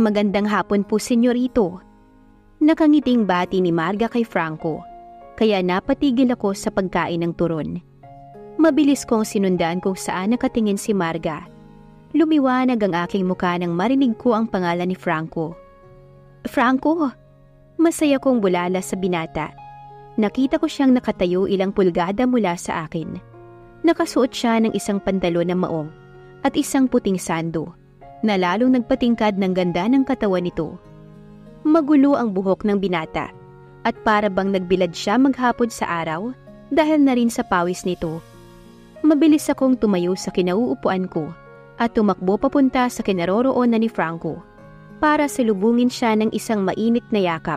Magandang hapon po, senyorito. Nakangiting bati ni Marga kay Franco, kaya napatigil ako sa pagkain ng turon. Mabilis kong sinundan kung saan nakatingin si Marga. Lumiwanag ang aking mukha nang marinig ko ang pangalan ni Franco. Franco! Masaya kong bulala sa binata. Nakita ko siyang nakatayo ilang pulgada mula sa akin. Nakasuot siya ng isang pantalon na maong at isang puting sando na lalong nagpatingkad ng ganda ng katawan nito. Magulo ang buhok ng binata at para bang nagbilad siya maghapon sa araw dahil na rin sa pawis nito. Mabilis akong tumayo sa kinauupuan ko at tumakbo papunta sa kinaroroonan ni Franco para salubungin siya ng isang mainit na yakap.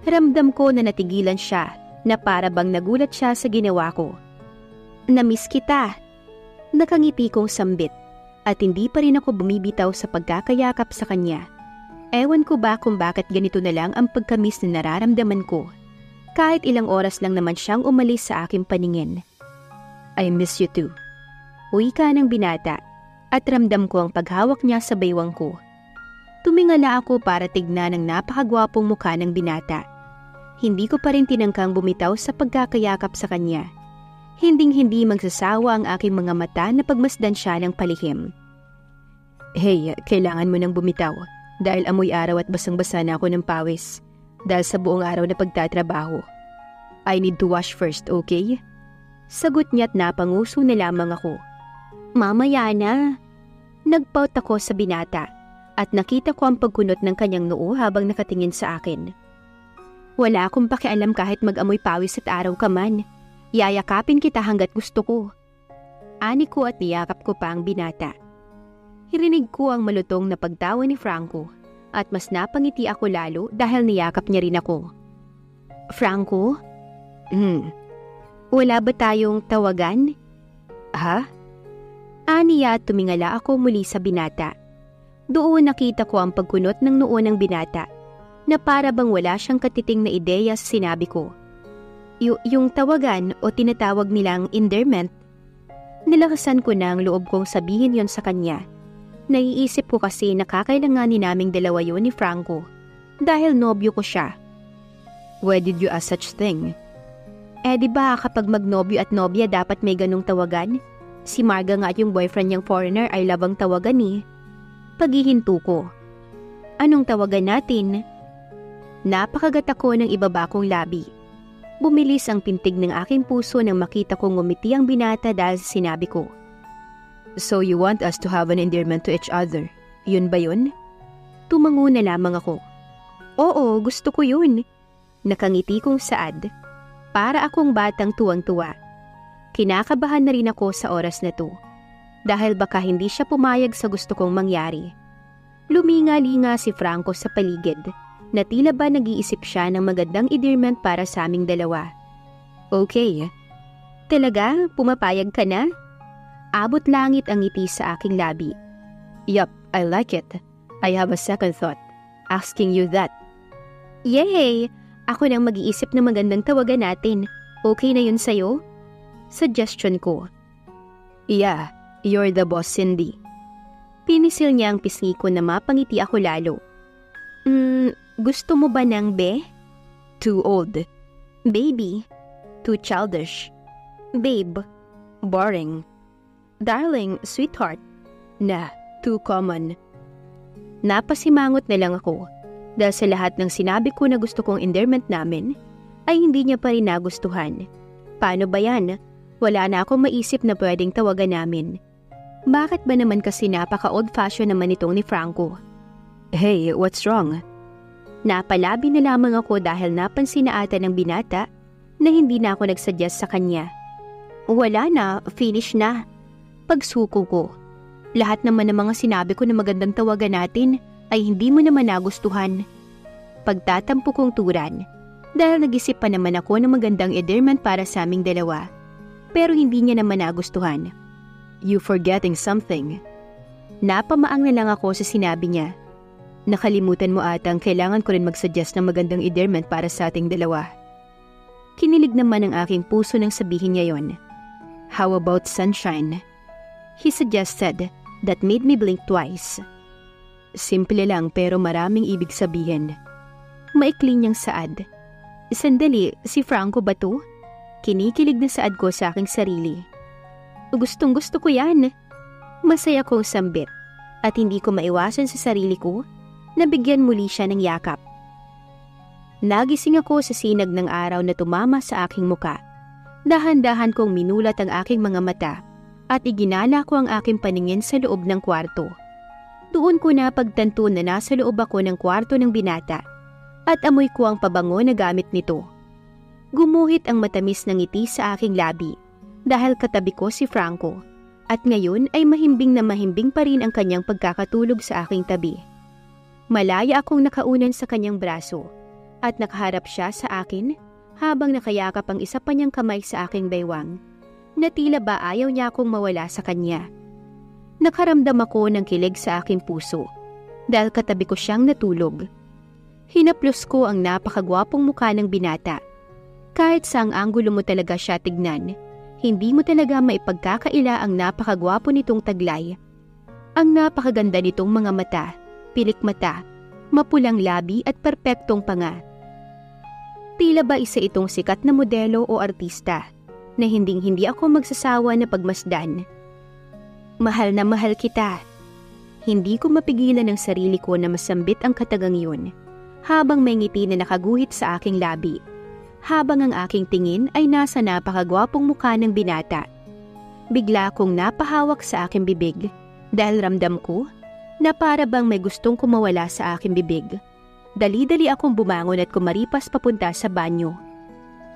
Ramdam ko na natigilan siya na para bang nagulat siya sa ginawa ko. "Namiss kita." Nakangiti kong sambit at hindi pa rin ako bumibitaw sa pagkakayakap sa kanya. Ewan ko ba kung bakit ganito na lang ang pagkamiss na nararamdaman ko. Kahit ilang oras lang naman siyang umalis sa aking paningin. "I miss you too." Wika ng binata at ramdam ko ang paghawak niya sa baywang ko. Tumingala ako para tignan ang napakagwapong mukha ng binata. Hindi ko pa rin tinangkang bumitaw sa pagkakayakap sa kanya. Hinding-hindi magsasawa ang aking mga mata na pagmasdan siya ng palihim. "Hey, kailangan mo nang bumitaw dahil amoy araw at basang-basa na ako ng pawis dahil sa buong araw na pagtatrabaho. I need to wash first, okay?" Sagot niya at napanguso na lamang ako. "Mamaya na." Nagpaut ako sa binata at nakita ko ang pagkunot ng kanyang noo habang nakatingin sa akin. "Wala akong pakialam kahit mag-amoy pawis at araw ka man. Yayakapin kita hanggat gusto ko." Ani ko at niyakap ko pa ang binata. Hirinig ko ang malutong na pagtawa ni Franco at mas napangiti ako lalo dahil niyakap niya rin ako. "Franco? Wala ba tayong tawagan?" "Ha?" Aniya at tumingala ako muli sa binata. Doon nakita ko ang pagkunot ng noo ng binata na para bang wala siyang katiting na ideya sa sinabi ko. Yung tawagan o tinatawag nilang endearment. Nilakasan ko na ang loob kong sabihin yon sa kanya. Naiisip ko kasi nakakailanganin naming dalawa yun ni Franco dahil nobyo ko siya. "Why did you ask such thing?" "Eh di ba kapag magnobyo at nobya dapat may ganong tawagan? Si Marga nga at yung boyfriend niyang foreigner ay labang tawagan eh." Paghihinto ko. "Anong tawagan natin?" Napakagat ako ng ibaba kong labi. Bumilis ang pintig ng aking puso nang makita kong ngumiti ang binata dahil sa sinabi ko. "So you want us to have an endearment to each other? Yun ba yun?" Tumango na lamang ako. "Oo, gusto ko yun." Nakangiti kong saad. Para akong batang tuwang-tuwa. Kinakabahan na rin ako sa oras na to. Dahil baka hindi siya pumayag sa gusto kong mangyari. Luminga-linga si Franco sa paligid na tila ba nag-iisip siya ng magandang endearment para sa aming dalawa. "Okay. Talaga? Pumapayag ka na?" Abot langit ang ngiti sa aking labi. "Yup, I like it. I have a second thought. Asking you that." "Yay! Ako nang mag-iisip ng magandang tawagan natin. Okay na yun sa'yo?" Suggestion ko. "Yeah, you're the boss, Cindy." Pinisil niya ang pisngi ko na mapangiti ako lalo. Gusto mo ba ng be?" "Too old." "Baby." "Too childish." "Babe." "Boring." "Darling, sweetheart." "Nah, too common." Napasimangot na lang ako dahil sa lahat ng sinabi ko na gusto kong endearment namin ay hindi niya pa rin nagustuhan. Paano ba yan? Wala na akong maisip na pwedeng tawagan namin. Bakit ba naman kasi napaka-old fashion naman itong ni Franco? "Hey, what's wrong?" Napalabi na lamang ako dahil napansin na ata ng binata na hindi na ako nagsuggest sa kanya. "Wala na, finish na." Pagsuko ko. Lahat naman ng mga sinabi ko na magandang tawagan natin ay hindi mo naman nagustuhan. Pagtatampo kong turan dahil nag-isip pa naman ako ng magandang endearment para sa aming dalawa. Pero hindi niya naman nagustuhan. "You forgetting something." Napamaang na lang ako sa sinabi niya. "Nakalimutan mo atang kailangan ko rin mag-suggest ng magandang endearment para sa ating dalawa." Kinilig naman ang aking puso nang sabihin niya yon. "How about sunshine?" He suggested that made me blink twice. Simple lang pero maraming ibig sabihin. Maikli niyang saad. Sandali, si Franco ba to? Kinikilig na saad ko sa aking sarili. Gustong gusto ko yan. Masaya kong sambit at hindi ko maiwasan sa sarili ko na bigyan muli siya ng yakap. Nagising ako sa sinag ng araw na tumama sa aking muka. Dahan-dahan kong minulat ang aking mga mata at iginala ko ang aking paningin sa loob ng kwarto. Doon ko napagtanto na nasa loob ako ng kwarto ng binata at amoy ko ang pabango na gamit nito. Gumuhit ang matamis ng ngiti sa aking labi dahil katabi ko si Franco at ngayon ay mahimbing na mahimbing pa rin ang kanyang pagkakatulog sa aking tabi. Malaya akong nakaunan sa kanyang braso at nakaharap siya sa akin habang nakayakap ang isa pa niyang kamay sa aking baywang na tila ba ayaw niya akong mawala sa kanya. Nakaramdam ako ng kilig sa aking puso dahil katabi ko siyang natulog. Hinaplos ko ang napakagwapong mukha ng binata. Kahit saang anggulo mo talaga siya tignan, hindi mo talaga maipagkakaila ang napakagwapo nitong taglay. Ang napakaganda nitong mga mata, pilik mata, mapulang labi at perpektong panga. Tila ba isa itong sikat na modelo o artista na hinding-hindi ako magsasawa na pagmasdan. Mahal na mahal kita. Hindi ko mapigilan ang sarili ko na masambit ang katagang yun habang may ngiti na nakaguhit sa aking labi. Habang ang aking tingin ay nasa napakagwapong mukha ng binata. Bigla kong napahawak sa aking bibig dahil ramdam ko na para bang may gustong kumawala sa aking bibig. Dali-dali akong bumangon at kumaripas papunta sa banyo.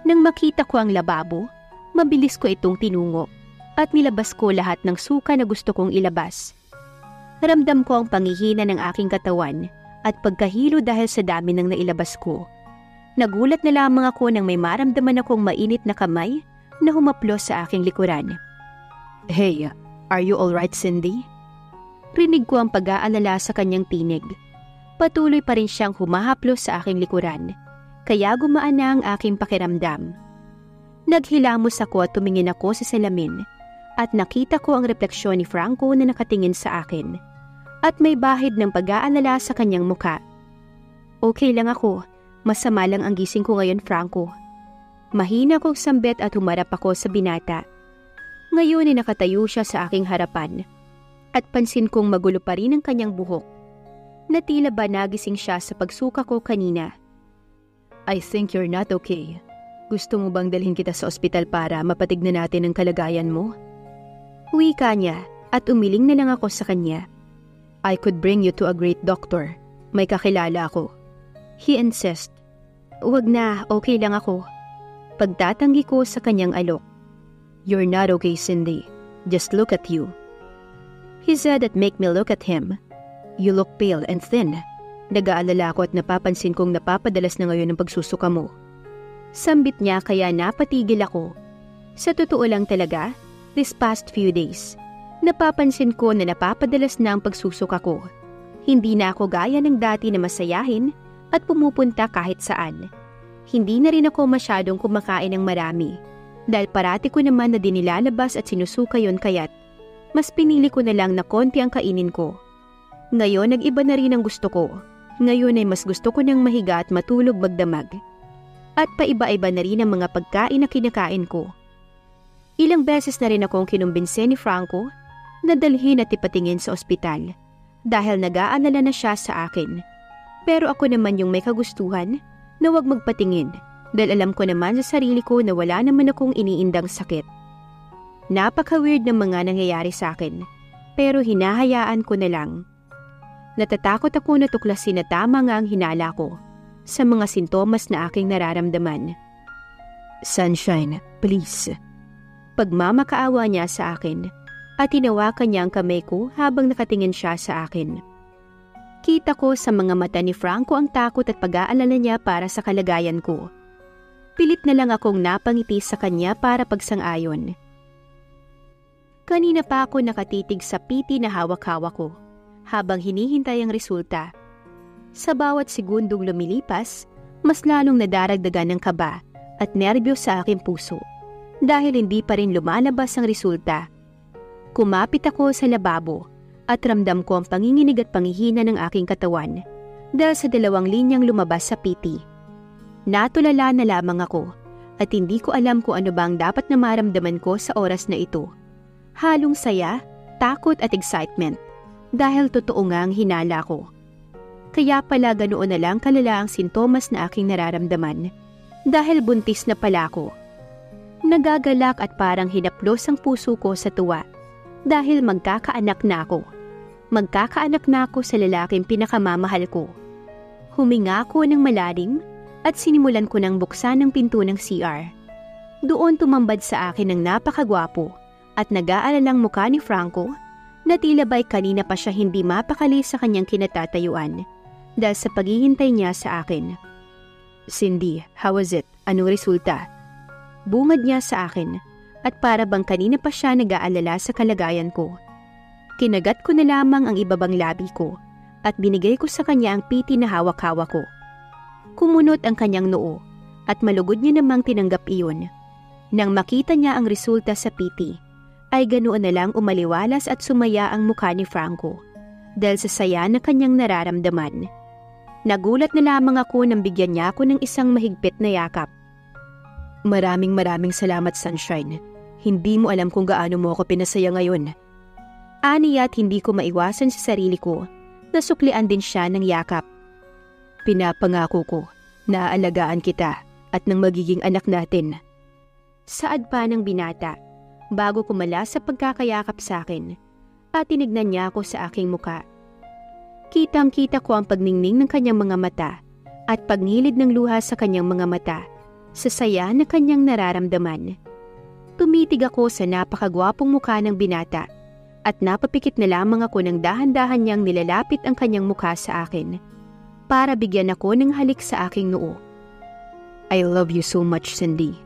Nang makita ko ang lababo, mabilis ko itong tinungo at nilabas ko lahat ng suka na gusto kong ilabas. Ramdam ko ang pangihina ng aking katawan at pagkahilo dahil sa dami ng nailabas ko. Nagulat na lamang ako nang may maramdaman akong mainit na kamay na humaplos sa aking likuran. Hey, are you alright, Cindy? Rinig ko ang pag-aalala sa kanyang tinig. Patuloy pa rin siyang humahaplos sa aking likuran, kaya gumaan na ang aking pakiramdam. Naghilamos ako at tumingin ako sa salamin at nakita ko ang refleksyon ni Franco na nakatingin sa akin at may bahid ng pag-aalala sa kanyang muka. Okay lang ako. Masama lang ang gising ko ngayon, Franco. Mahina kong sambit at humarap ako sa binata. Ngayon ay nakatayo siya sa aking harapan at pansin kong magulo pa rin ang kanyang buhok. Na tila ba nagising siya sa pagsuka ko kanina. I think you're not okay. Gusto mo bang dalhin kita sa ospital para mapatignan natin ang kalagayan mo? Wika niya at umiling na lang ako sa kanya. I could bring you to a great doctor. May kakilala ako. He insists. Wag na, okay lang ako. Pagtatanggi ko sa kanyang alok. You're not okay, Cindy. Just look at you. He said that make me look at him. You look pale and thin. Nag-aalala ako at napapansin kong napapadalas na ngayon ang pagsusuka mo. Sambit niya kaya napatigil ako. Sa totoo lang talaga, this past few days, napapansin ko na napapadalas na ang pagsusuka ko. Hindi na ako gaya ng dati na masayahin at pumupunta kahit saan. Hindi na rin ako masyadong kumakain ng marami dahil parati ko naman na dinilalabas at sinusuka yon kaya't mas pinili ko na lang na konti ang kainin ko. Ngayon nag-iba na rin ang gusto ko. Ngayon ay mas gusto ko nang mahiga at matulog magdamag. At paiba-iba na rin ang mga pagkain na kinakain ko. Ilang beses na rin akong kinumbinse ni Franco na dalhin at ipatingin sa ospital dahil nag-aalala na siya sa akin. Pero ako naman yung may kagustuhan na wag magpatingin dahil alam ko naman sa sarili ko na wala naman akong iniindang sakit. Napaka-weird ng mga nangyayari sa akin pero hinahayaan ko na lang. Natatakot ako na tuklasin na tama nga ang hinala ko sa mga sintomas na aking nararamdaman. Sunshine, please. Pagmamakaawa niya sa akin at tinawakan niya ang kamay ko habang nakatingin siya sa akin. Kita ko sa mga mata ni Franco ang takot at pag-aalala niya para sa kalagayan ko. Pilit na lang akong napangiti sa kanya para pagsang-ayon. Kanina pa ako nakatitig sa PT na hawak-hawak ko habang hinihintay ang resulta. Sa bawat segundong lumilipas, mas lalong nadaragdagan ng kaba at nerbiyos sa aking puso dahil hindi pa rin lumalabas ang resulta. Kumapit ako sa lababo at ramdam ko ang panginginig at panghihina ng aking katawan dahil sa 2 linyang lumabas sa PT. Natulala na lamang ako at hindi ko alam kung ano ba ang dapat na maramdaman ko sa oras na ito. Halong saya, takot at excitement dahil totoo nga ang hinala ko. Kaya pala ganoon na lang kalala ang sintomas na aking nararamdaman dahil buntis na pala ako. Nagagalak at parang hinaplos ang puso ko sa tuwa dahil magkakaanak na ako. Magkakaanak na ako sa lalaking pinakamamahal ko. Huminga ako ng malalim at sinimulan ko ng buksan ang pinto ng CR. Doon tumambad sa akin ang napakagwapo at nag-aalalang mukha ni Franco na tila ba'y kanina pa siya hindi mapakali sa kanyang kinatatayuan dahil sa paghihintay niya sa akin. "Cindy, how was it? Anong resulta?" Bungad niya sa akin at para bang kanina pa siya nag-aalala sa kalagayan ko. Kinagat ko na lamang ang ibabang labi ko at binigay ko sa kanya ang PT na hawak-hawak ko. Kumunot ang kanyang noo at malugod niya namang tinanggap iyon. Nang makita niya ang resulta sa PT, ay ganoon na lang umaliwalas at sumaya ang mukha ni Franco dahil sa saya na kanyang nararamdaman. Nagulat na lamang ako nang bigyan niya ako ng isang mahigpit na yakap. Maraming salamat, Sunshine. Hindi mo alam kung gaano mo ako pinasaya ngayon." Aniya't hindi ko maiwasan sa sarili ko na suklian din siya ng yakap. "Pinapangako ko na aalagaan kita at ng magiging anak natin." Saad pa ng binata bago kumala sa pagkakayakap sa akin at tinignan niya ako sa aking muka. Kitang-kita ko ang pagningning ng kanyang mga mata at pagngilid ng luha sa kanyang mga mata sa saya na kanyang nararamdaman. Tumitig ako sa napakagwapong mukha ng binata at napapikit na lamang ako ng dahan-dahan niyang nilalapit ang kanyang mukha sa akin para bigyan ako ng halik sa aking noo. "I love you so much, Cindy."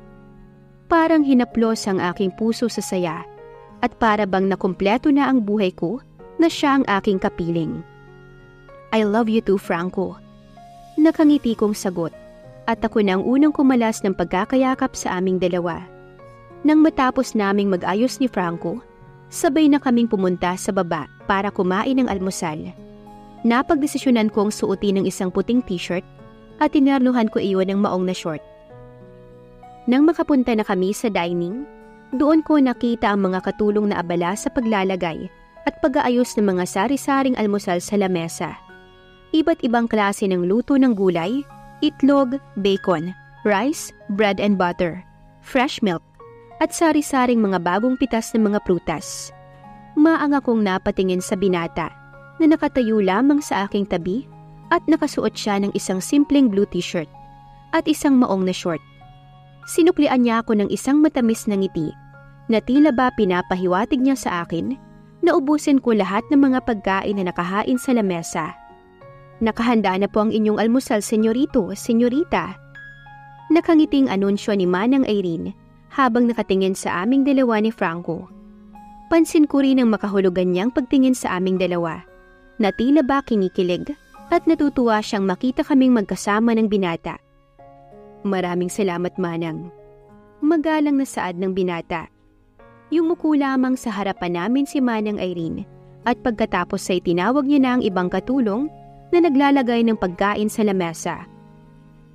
Parang hinaplos ang aking puso sa saya at para bang nakumpleto na ang buhay ko na siya ang aking kapiling. "I love you too, Franco." Nakangiti kong sagot at ako na ang unang kumalas ng pagkakayakap sa aming dalawa. Nang matapos naming mag-ayos ni Franco, sabay na kaming pumunta sa baba para kumain ng almusal. Napagdesisyonan kong suotin ng isang puting t-shirt at tinarnuhan ko iyon ng maong na short. Nang makapunta na kami sa dining, doon ko nakita ang mga katulong na abala sa paglalagay at pag-aayos ng mga sari-saring almusal sa lamesa. Iba't ibang klase ng luto ng gulay, itlog, bacon, rice, bread and butter, fresh milk, at sari-saring mga bagong pitas ng mga prutas. Maang akong napatingin sa binata na nakatayo lamang sa aking tabi at nakasuot siya ng isang simpleng blue t-shirt at isang maong na short. Sinuklian niya ako ng isang matamis na ngiti na tila ba pinapahiwatig niya sa akin na ubusin ko lahat ng mga pagkain na nakahain sa lamesa. "Nakahanda na po ang inyong almusal, senyorito, senyorita." Nakangiting anunsyo ni Manang Irene habang nakatingin sa aming dalawa ni Franco. Pansin ko rin ang makahulugan niyang pagtingin sa aming dalawa, na tila ba kinikilig at natutuwa siyang makita kaming magkasama ng binata. "Maraming salamat, Manang." Magalang na saad ng binata. Yumuko lamang sa harapan namin si Manang Irene at pagkatapos ay tinawag niya na ang ibang katulong na naglalagay ng pagkain sa lamesa.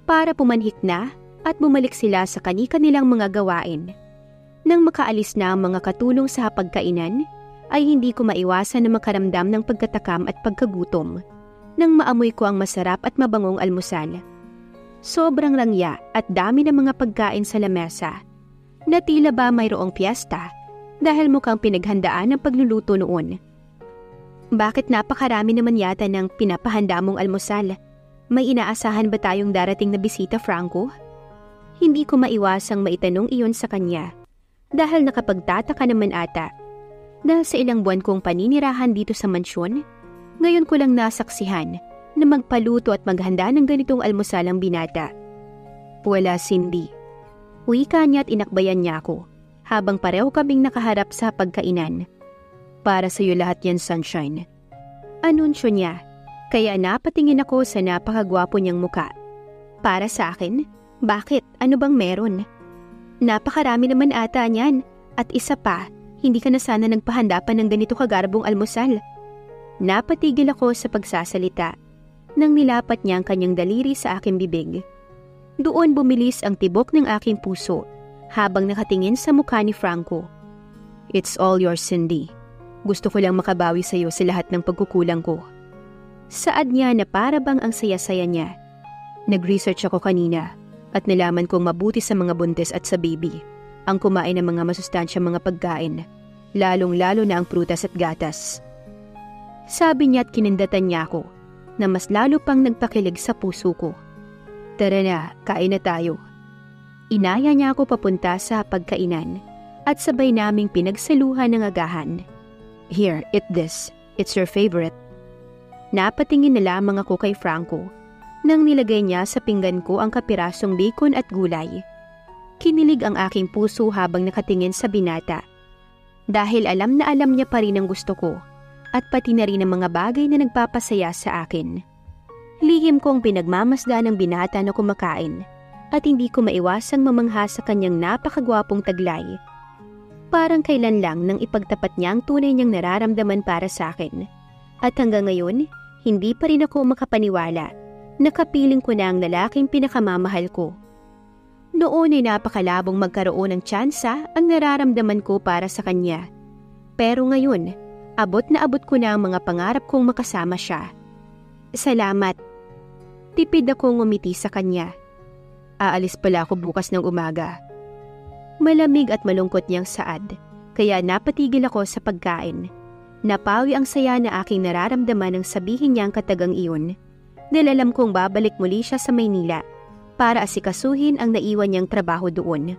Para pumanhik na at bumalik sila sa kani-kanilang mga gawain. Nang makaalis na ang mga katulong sa pagkainan, ay hindi ko maiwasan na makaramdam ng pagkatakam at pagkagutom nang maamoy ko ang masarap at mabangong almusal. Sobrang langya at dami ng mga pagkain sa lamesa na tila ba mayroong piyesta dahil mukhang pinaghandaan ang pagluluto noon. "Bakit napakarami naman yata ng pinapahanda mong almusal? May inaasahan ba tayong darating na bisita, Franco?" Hindi ko maiwasang maitanong iyon sa kanya dahil nakapagtataka naman ata. Dahil sa ilang buwan kong paninirahan dito sa mansyon, ngayon ko lang nasaksihan na magpaluto at maghanda ng ganitong almusal ang binata. "Wala, Cindy." Wika niya at inakbayan niya ako habang pareho kaming nakaharap sa pagkainan. "Para sa iyo lahat yan, Sunshine." Anunsyo niya, kaya napatingin ako sa napakagwapo niyang muka. "Para sa akin? Bakit? Ano bang meron?" "Napakarami naman ata niyan. At isa pa, hindi ka na sana nagpahanda pa ng ganito kagarbong almusal. Napatigil ako sa pagsasalita nang nilapat niya ang kanyang daliri sa aking bibig. Doon bumilis ang tibok ng aking puso habang nakatingin sa mukha ni Franco. It's all yours, Cindy. Gusto ko lang makabawi sa iyo sa lahat ng pagkukulang ko. Saad niya na para bang ang saya-saya niya. Nag-research ako kanina at nalaman kong mabuti sa mga buntis at sa baby ang kumain ng mga masustansyang mga pagkain, lalong-lalo na ang prutas at gatas. Sabi niya at kinindatan niya ako na mas lalo pang nagpakilig sa puso ko. Tara na, kain na tayo. Inaya niya ako papunta sa pagkainan at sabay naming pinagsaluhan ng agahan. Here, eat this. It's your favorite. Napatingin na lamang ako kay Franco nang nilagay niya sa pinggan ko ang kapirasong bacon at gulay. Kinilig ang aking puso habang nakatingin sa binata. Dahil alam na alam niya pa rin ang gusto ko at pati na rin ang mga bagay na nagpapasaya sa akin. Lihim kong pinagmamasdan ng binata na kumakain at hindi ko maiwasang mamangha sa kanyang napakagwapong taglay. Parang kailan lang nang ipagtapat niya ang tunay niyang nararamdaman para sa akin. At hanggang ngayon, hindi pa rin ako makapaniwala na kapiling ko na ang lalaking pinakamamahal ko. Noon ay napakalabong magkaroon ng tsansa ang nararamdaman ko para sa kanya. Pero ngayon, abot na abot ko na ang mga pangarap kong makasama siya. Salamat. Tipid akong ngumiti sa kanya. Aalis pala ako bukas ng umaga. Malamig at malungkot niyang saad, kaya napatigil ako sa pagkain. Napawi ang saya na aking nararamdaman nang sabihin niya ang katagang iyon. Dahil alam kong babalik muli siya sa Maynila para asikasuhin ang naiwan niyang trabaho doon.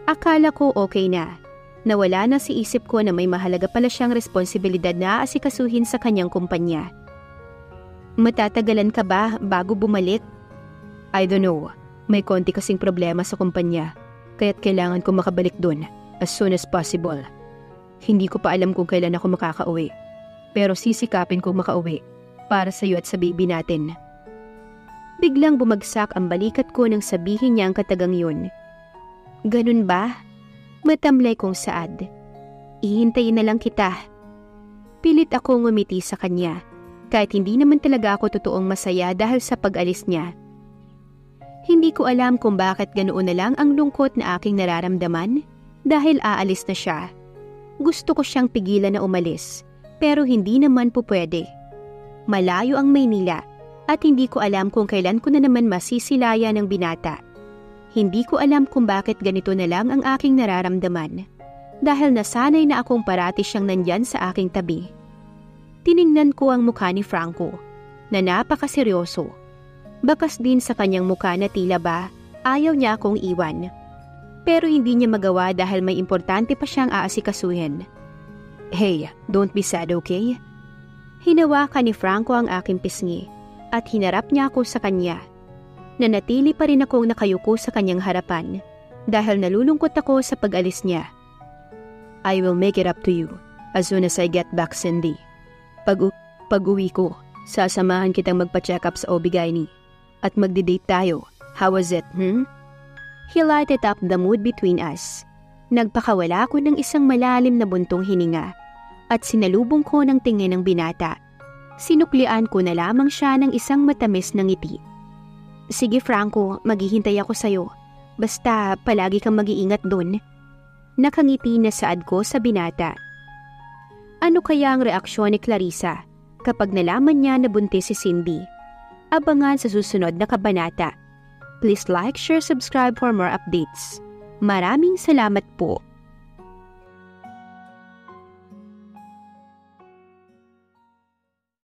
Akala ko okay na. Nawala na si isip ko na may mahalaga pala siyang responsibilidad na asikasuhin sa kanyang kumpanya. Matatagalan ka ba bago bumalik? I don't know. May konti kasing problema sa kumpanya, kaya't kailangan ko makabalik doon as soon as possible. Hindi ko pa alam kung kailan ako makakauwi, pero sisikapin kong makauwi para sa iyo at sa baby natin. Biglang bumagsak ang balikat ko nang sabihin niya ang katagang yun. Ganun ba? Matamlay kong saad. Ihintayin na lang kita. Pilit ako ngumiti sa kanya, kahit hindi naman talaga ako totoong masaya dahil sa pag-alis niya. Hindi ko alam kung bakit ganoon na lang ang lungkot na aking nararamdaman dahil aalis na siya. Gusto ko siyang pigilan na umalis, pero hindi naman po pwede. Malayo ang Maynila at hindi ko alam kung kailan ko na naman masisilaya ng binata. Hindi ko alam kung bakit ganito na lang ang aking nararamdaman dahil nasanay na akong parati siyang nandyan sa aking tabi. Tiningnan ko ang mukha ni Franco na napakaseryoso. Bakas din sa kanyang mukha na tila ba ayaw niya akong iwan. Pero hindi niya magawa dahil may importante pa siyang aasikasuhin. Hey, don't be sad, okay? Hinawakan ni Franco ang aking pisngi at hinarap niya ako sa kanya. Nanatili pa rin akong nakayuko sa kanyang harapan dahil nalulungkot ako sa pag-alis niya. I will make it up to you as soon as I get back, Cindy. Pag-uwi ko, sasamahan kitang magpa-check up sa OB-GYN at magdi-date tayo. How was it, He lighted up the mood between us. Nagpakawala ko ng isang malalim na buntong hininga at sinalubong ko ng tingin ng binata. Sinuklian ko na lamang siya ng isang matamis na ngiti. Sige Franco, maghihintay ako sa'yo. Basta palagi kang mag-iingat dun. Nakangiti na saad ko sa binata. Ano kaya ang reaksyon ni Clarissa kapag nalaman niya na buntis si Cindy? Abangan sa susunod na kabanata. Please like, share, subscribe for more updates. Maraming salamat po.